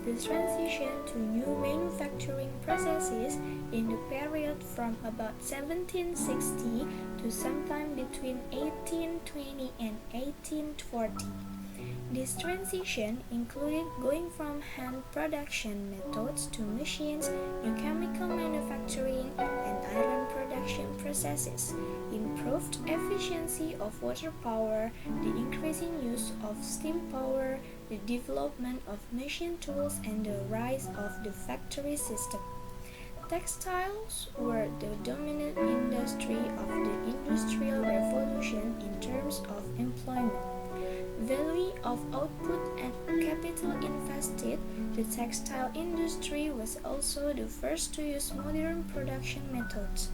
The transition to new manufacturing processes in the period from about 1760 to sometime between 1820 and 1840. This transition included going from hand production methods to machines, new chemical manufacturing, and iron production processes, improved efficiency of water power, the increasing use of steam power, the development of machine tools, and the rise of the factory system. Textiles were the dominant industry of the Industrial Revolution in terms of employment. Value of output and capital invested, the textile industry was also the first to use modern production methods.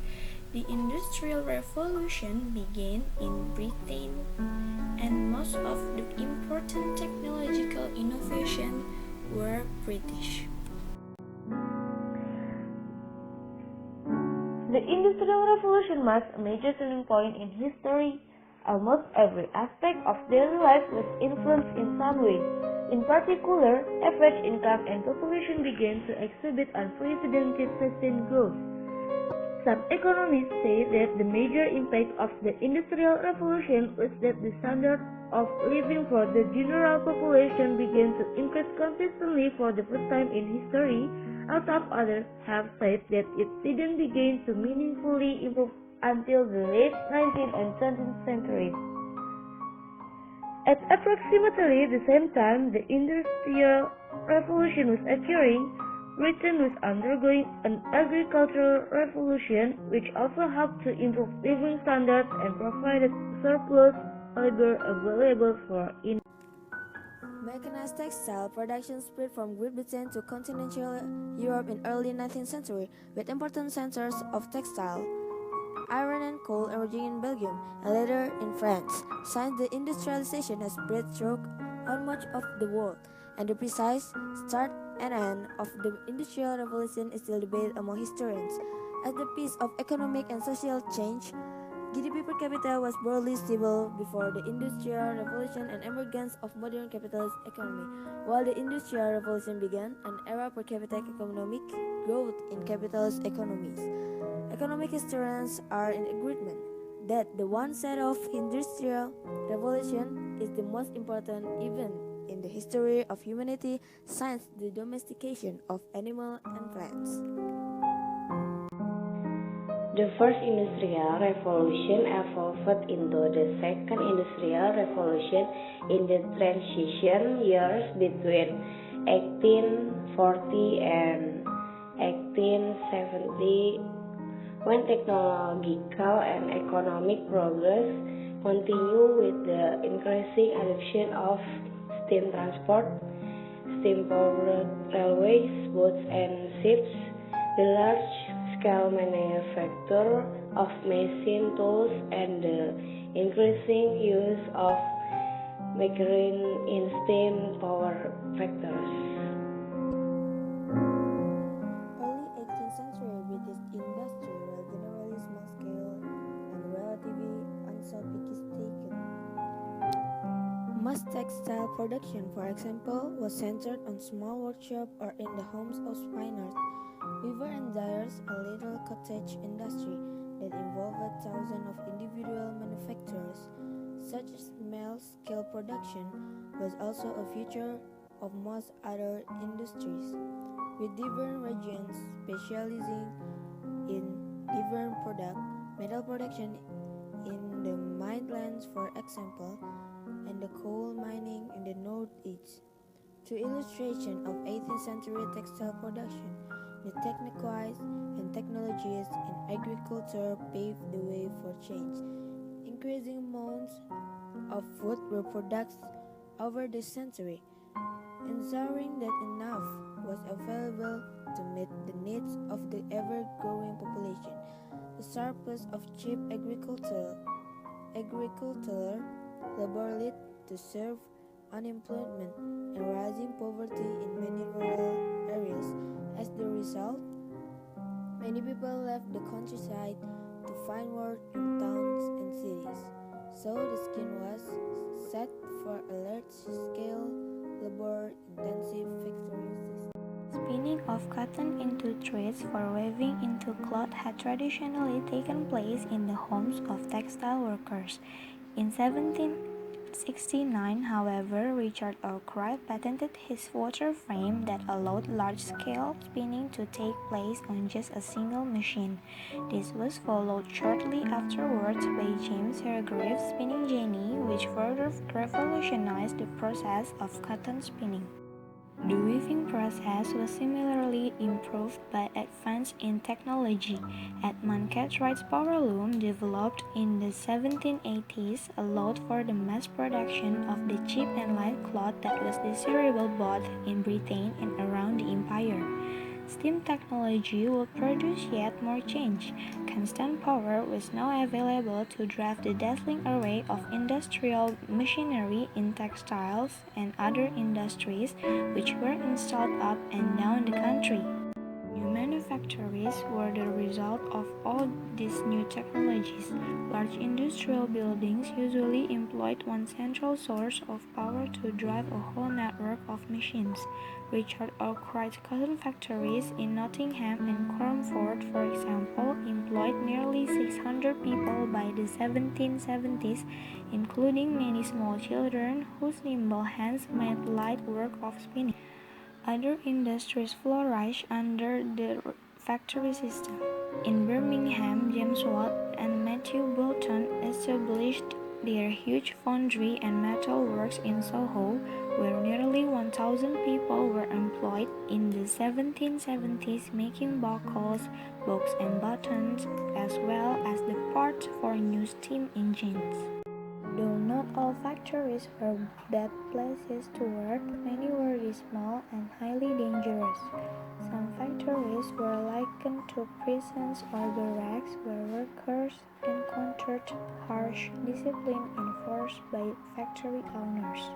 The Industrial Revolution began in Britain, and most of the important technological innovations were British. The Industrial Revolution marks a major turning point in history. Almost every aspect of daily life was influenced in some way. In particular, average income and population began to exhibit unprecedented sustained growth. Some economists say that the major impact of the Industrial Revolution was that the standard of living for the general population began to increase consistently for the first time in history, although others have said that it didn't begin to meaningfully improve until the late 19th and 20th centuries. At approximately the same time the Industrial Revolution was occurring, Britain was undergoing an agricultural revolution which also helped to improve living standards and provided surplus labor available for industry. Mechanized textile production spread from Great Britain to continental Europe in early 19th century, with important centers of textile, iron and coal emerging in Belgium and later in France. Since the industrialization has spread throughout much of the world, and the precise start and end of the Industrial Revolution is still debated among historians. At the pace of economic and social change, GDP per capita was broadly stable before the Industrial Revolution and emergence of modern capitalist economy. While the Industrial Revolution began an era per capita economic growth in capitalist economies. Economic historians are in agreement that the one set of Industrial Revolution is the most important event in the history of humanity since the domestication of animals and plants. The first Industrial Revolution evolved into the second Industrial Revolution in the transition years between 1840 and 1870, when technological and economic progress continued with the increasing adoption of steam transport, steam-powered railways, boats and ships, the large-scale manufacture of machine tools, and the increasing use of machinery in steam-powered factories. Early 18th century British industry was generally small-scale and relatively unsophisticated. Mass textile production, for example, was centered on small workshops or in the homes of spinners, weavers and dyers. A little cottage industry that involved thousands of individual manufacturers, such as small-scale production, was also a feature of most other industries, with different regions specializing in different products. Metal production in the Midlands, for example, and the coal mining in the Northeast. To illustration of 18th century textile production, the techniques and technologies in agriculture paved the way for change. Increasing amounts of food were produced over the century, ensuring that enough was available to meet the needs of the ever-growing population. The surplus of cheap agricultural labor led to severe unemployment and rising poverty in many rural areas. As the result, many people left the countryside to find work in towns and cities. So the scene was set for a large-scale, labor-intensive factory system. Spinning of cotton into threads for weaving into cloth had traditionally taken place in the homes of textile workers. In 1769, however, Richard Arkwright patented his water frame that allowed large-scale spinning to take place on just a single machine. This was followed shortly afterwards by James Hargreaves' spinning jenny, which further revolutionized the process of cotton spinning. The weaving process was similarly improved by advance in technology. Edmund Cartwright's power loom, developed in the 1780s, allowed for the mass production of the cheap and light cloth that was desirable both in Britain and around the empire. Steam technology would produce yet more change. Constant power was now available to drive the dazzling array of industrial machinery in textiles and other industries which were installed up and down the country. New manufactories were the result of all these new technologies. Large industrial buildings usually employed one central source of power to drive a whole network of machines. Richard Arkwright's cotton factories in Nottingham and Cromford, for example, employed nearly 600 people by the 1770s, including many small children whose nimble hands made light work of spinning. Other industries flourished under the factory system. In Birmingham, James Watt and Matthew Boulton established their huge foundry and metal works in Soho, where nearly 1,000 people were employed in the 1770s making buckles, bows and buttons, as well as the parts for new steam engines. Though not all factories were bad places to work, many were dismal and highly dangerous. Some factories were likened to prisons or barracks where workers encountered harsh discipline enforced by factory owners.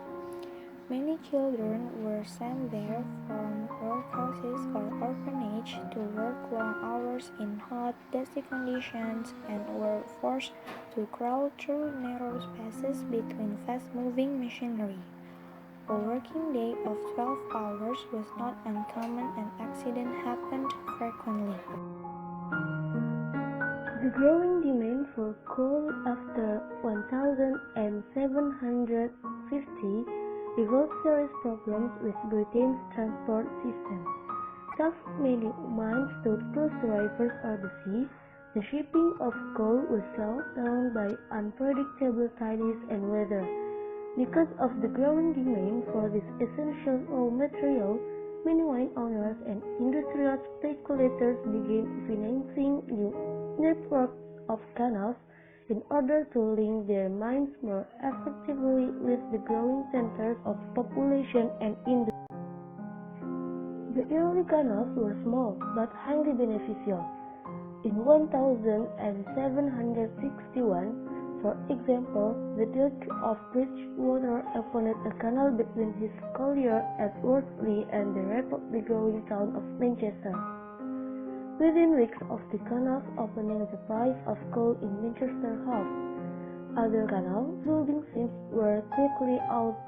Many children were sent there from workhouses or orphanages to work long hours in hot, dusty conditions and were forced to crawl through narrow spaces between fast-moving machinery. A working day of 12 hours was not uncommon and accidents happened frequently. The growing demand for coal after 1750 revealed serious problems with Britain's transport system. Thus, many mines stood close to rivers or the sea. The shipping of coal was slowed down by unpredictable tides and weather. Because of the growing demand for this essential raw material, many mine owners and industrial speculators began financing new networks of canals in order to link their mines more effectively with the growing centers of population and industry. The early canals were small but highly beneficial. In 1761, for example, the Duke of Bridgewater opened a canal between his colliery at Worsley and the rapidly growing town of Manchester. Within weeks of the canal's opening, the price of coal in Manchester halved. Other canal building schemes were quickly authorized.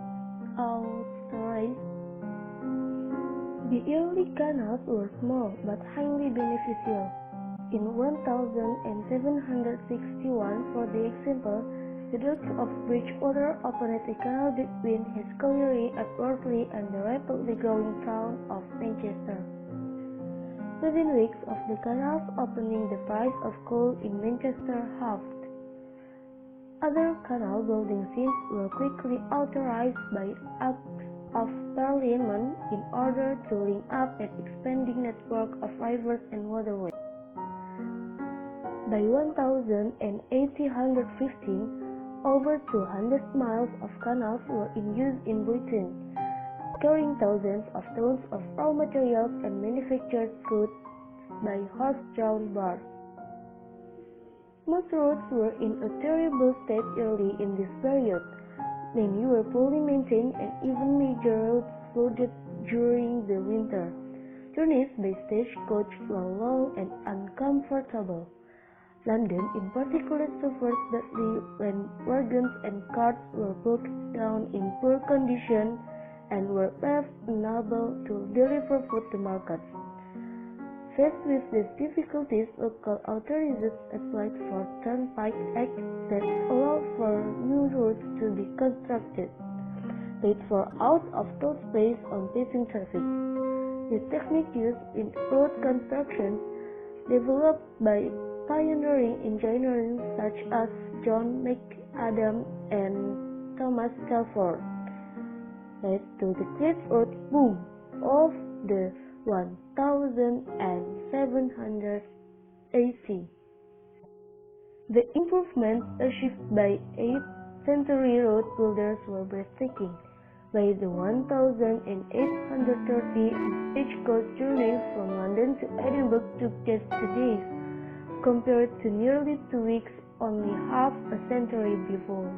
The early canals were small but highly beneficial. In 1761, for the example, the Duke of Bridgewater opened a canal between his colliery at Worsley and the rapidly growing town of Manchester. Within weeks of the canal's opening, the price of coal in Manchester halved. Other canal building schemes were quickly authorized by Acts of Parliament in order to link up an expanding network of rivers and waterways. By 1815, over 200 miles of canals were in use in Britain, carrying thousands of tons of raw materials and manufactured goods by horse-drawn barges. Most roads were in a terrible state early in this period. Many were poorly maintained and even major roads flooded during the winter. Journeys by stagecoach were long and uncomfortable. London in particular suffered badly when wagons and carts were broken down in poor condition and were left unable to deliver food to markets. Faced with these difficulties, local authorities applied for Turnpike Act that allowed for new routes to be constructed, paid for out-of-town space on paving traffic. The technique used in road construction, developed by pioneering engineers such as John McAdam and Thomas Telford, led to the Great Road Boom of the 1700 AC. The improvements achieved by 8th century road builders were breathtaking. By the 1830, a stagecoach journey from London to Edinburgh took just 2 days, compared to nearly 2 weeks only half a century before.